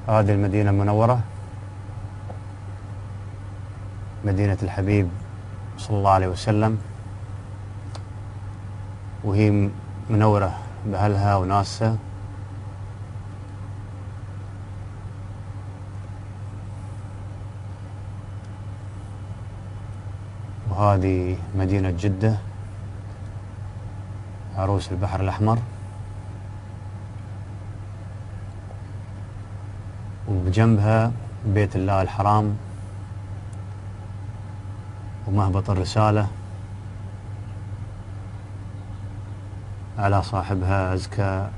هذه المدينة المنورة، مدينة الحبيب صلى الله عليه وسلم، وهي منورة بأهلها وناسها. وهذه مدينة جدة عروس البحر الأحمر، وبجنبها بيت الله الحرام ومهبط الرسالة، على صاحبها أزكى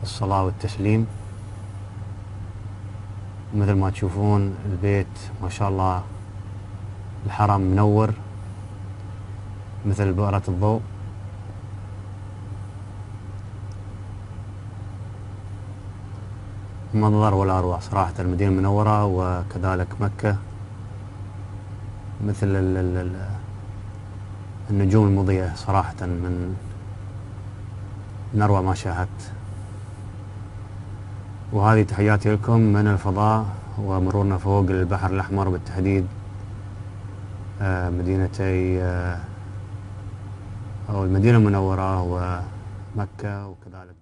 الصلاة والتسليم. مثل ما تشوفون البيت ما شاء الله الحرم منور مثل بؤرة الضوء. منظر ولا أروع صراحة المدينة المنورة، وكذلك مكة مثل النجوم المضيئة صراحة، من أروع ما شاهدت. وهذه تحياتي لكم من الفضاء ومرورنا فوق البحر الأحمر، بالتحديد مدينتي أو المدينة المنورة ومكة وكذلك